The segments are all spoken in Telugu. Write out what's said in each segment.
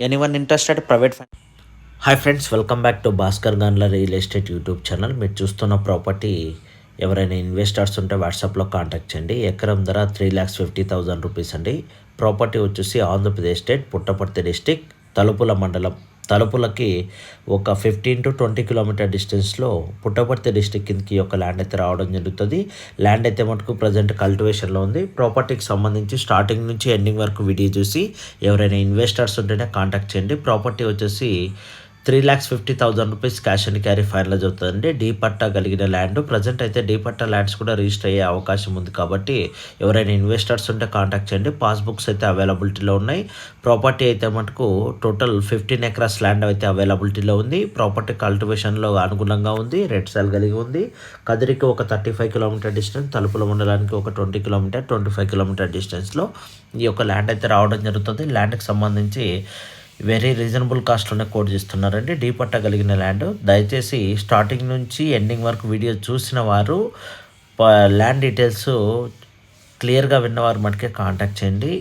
Anyone interested private hi friends, welcome back to Bhaskar గాన్ల రియల్ ఎస్టేట్ యూట్యూబ్ ఛానల్. మీరు చూస్తున్న ప్రాపర్టీ ఎవరైనా ఇన్వెస్టర్స్ ఉంటే వాట్సాప్లో కాంటాక్ట్ చేయండి. ఎకరం ధర 3,50,000 రూపీస్ అండి. ప్రాపర్టీ వచ్చేసి ఆంధ్రప్రదేశ్ స్టేట్ పుట్టపర్తి డిస్టిక్ తలుపుల మండలం. తలుపులకి ఒక 15 to 20 కిలోమీటర్ డిస్టెన్స్లో పుట్టపర్తి డిస్టిక్ కిందకి యొక్క ల్యాండ్ అయితే రావడం జరుగుతుంది. ల్యాండ్ అయితే మటుకు ప్రజెంట్ కల్టివేషన్లో ఉంది. ప్రాపర్టీకి సంబంధించి స్టార్టింగ్ నుంచి ఎండింగ్ వరకు వీడియో చూసి ఎవరైనా ఇన్వెస్టర్స్ ఉంటేనే కాంటాక్ట్ చేయండి. ప్రాపర్టీ వచ్చేసి 3,50,000 rupees cash and carry finalise అవుతుందండి. డీ పట్టా కలిగిన ల్యాండ్. ప్రజెంట్ అయితే డీ పట్టా ల్యాండ్స్ కూడా రిజిస్టర్ అయ్యే అవకాశం ఉంది కాబట్టి ఎవరైనా ఇన్వెస్టర్స్ ఉంటే కాంటాక్ట్ చేయండి. పాస్బుక్స్ అయితే అవైలబిలిటీలో ఉన్నాయి. ప్రాపర్టీ అయితే మటుకు టోటల్ 15 ఎకరాస్ ల్యాండ్ అయితే అవైలబిలిటీలో ఉంది. ప్రాపర్టీ కల్టివేషన్లో అనుగుణంగా ఉంది. రెడ్ సాయిల్ కలిగి ఉంది. కదిరికి ఒక 35 కిలోమీటర్ డిస్టెన్స్, తలుపుల మండలానికి ఒక 20 కిలోమీటర్ 25 కిలోమీటర్ డిస్టెన్స్లో ఈ యొక్క ల్యాండ్ అయితే రావడం జరుగుతుంది. ల్యాండ్కి సంబంధించి వెరీ రీజనబుల్ కాస్ట్లోనే కోట్ చేస్తున్నారండి. డీ పట్టా కలిగిన ల్యాండ్. దయచేసి స్టార్టింగ్ నుంచి ఎండింగ్ వరకు వీడియో చూసిన వారు ల్యాండ్ డీటెయిల్స్ క్లియర్గా విన్నవారు మటుకే కాంటాక్ట్ చేయండి.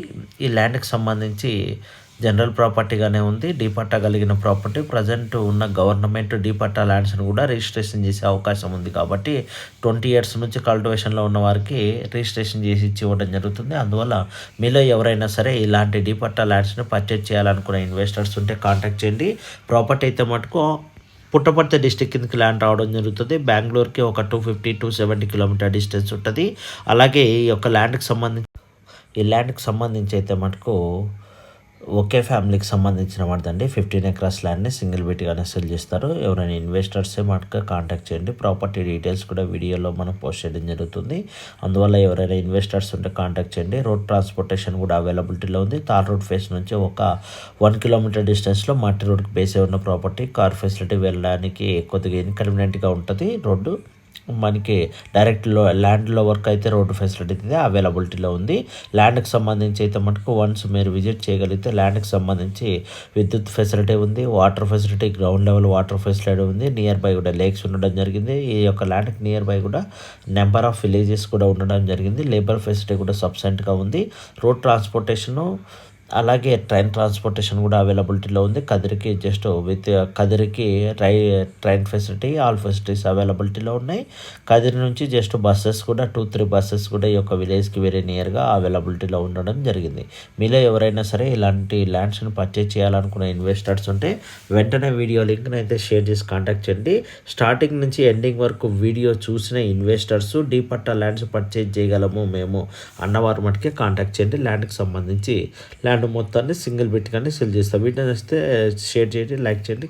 ఈ ల్యాండ్కి సంబంధించి జనరల్ ప్రాపర్టీగానే ఉంది. డీ పట్టా కలిగిన ప్రాపర్టీ. ప్రజెంట్ ఉన్న గవర్నమెంట్ డీ పట్టా ల్యాండ్స్ని కూడా రిజిస్ట్రేషన్ చేసే అవకాశం ఉంది కాబట్టి 20 years నుంచి కల్టివేషన్లో ఉన్న వారికి రిజిస్ట్రేషన్ చేసి ఇచ్చి ఇవ్వడం జరుగుతుంది. అందువల్ల మీలో ఎవరైనా సరే ఇలాంటి డీ పట్టా ల్యాండ్స్ని పర్చేజ్ చేయాలనుకునే ఇన్వెస్టర్స్ ఉంటే కాంటాక్ట్ చేయండి. ప్రాపర్టీ అయితే మటుకు పుట్టపర్తి డిస్టిక్ కిందకి ల్యాండ్ రావడం జరుగుతుంది. బెంగళూరుకి ఒక 250-270 కిలోమీటర్ డిస్టెన్స్ ఉంటుంది. అలాగే ఈ యొక్క ల్యాండ్కి సంబంధించి అయితే మటుకు ఒకే ఫ్యామిలీకి సంబంధించిన వాటిదండి. 15 ఎకరాస్ ల్యాండ్ని సింగిల్ బిట్గానే సెల్ చేస్తారు. ఎవరైనా ఇన్వెస్టర్సే మటుకు కాంటాక్ట్ చేయండి. ప్రాపర్టీ డీటెయిల్స్ కూడా వీడియోలో మనం పోస్ట్ చేయడం జరుగుతుంది. అందువల్ల ఎవరైనా ఇన్వెస్టర్స్ ఉంటే కాంటాక్ట్ చేయండి. రోడ్ ట్రాన్స్పోర్టేషన్ కూడా అవైలబిలిటీలో ఉంది. తార్ రోడ్ ఫేస్ నుంచి ఒక 1 కిలోమీటర్ డిస్టెన్స్లో మట్టి రోడ్కి బేసే ఉన్న ప్రాపర్టీ. కార్ ఫెసిలిటీ వెళ్ళడానికి కొద్దిగా ఇన్కన్వీనియంట్గా ఉంటుంది. రోడ్డు మనకి డైరెక్ట్లో ల్యాండ్లో వర్క్ అయితే రోడ్డు ఫెసిలిటీ అయితే అవైలబిలిటీలో ఉంది. ల్యాండ్కి సంబంధించి అయితే మనకు వన్స్ మీరు విజిట్ చేయగలిగితే ల్యాండ్కి సంబంధించి విద్యుత్ ఫెసిలిటీ ఉంది. Water facility, ground level water facility ఉంది. నియర్ బై కూడా లేక్స్ ఉండడం జరిగింది. ఈ యొక్క ల్యాండ్కి నియర్ బై కూడా నెంబర్ ఆఫ్ విలేజెస్ కూడా ఉండడం జరిగింది. లేబర్ ఫెసిలిటీ కూడా సబ్సెంట్గా ఉంది. రోడ్ ట్రాన్స్పోర్టేషను అలాగే ట్రైన్ ట్రాన్స్పోర్టేషన్ కూడా అవైలబిలిటీలో ఉంది. కదిరికి జస్ట్ కదిరికి ట్రైన్ ఫెసిలిటీ, ఆల్ ఫెసిలిటీస్ అవైలబిలిటీలో ఉన్నాయి. కదిరి నుంచి జస్ట్ బస్సెస్ కూడా 2-3 బస్సెస్ కూడా ఈ యొక్క విలేజ్కి వెరీ నియర్గా అవైలబిలిటీలో ఉండడం జరిగింది. మీలో ఎవరైనా సరే ఇలాంటి ల్యాండ్స్ని పర్చేజ్ చేయాలనుకునే ఇన్వెస్టర్స్ ఉంటే వెంటనే వీడియో లింక్ని అయితే షేర్ చేసి కాంటాక్ట్ చేయండి. స్టార్టింగ్ నుంచి ఎండింగ్ వరకు వీడియో చూసిన investors D patta lands purchase చేయగలము మేము అన్నవారు మటుకే కాంటాక్ట్ చేయండి. ల్యాండ్కి సంబంధించి ల్యాండ్ మొత్తాన్ని సింగిల్ బిట్గానే సెల్ చేస్తాం. వీడియో నచ్చితే షేర్ చేయండి, లైక్ చేయండి.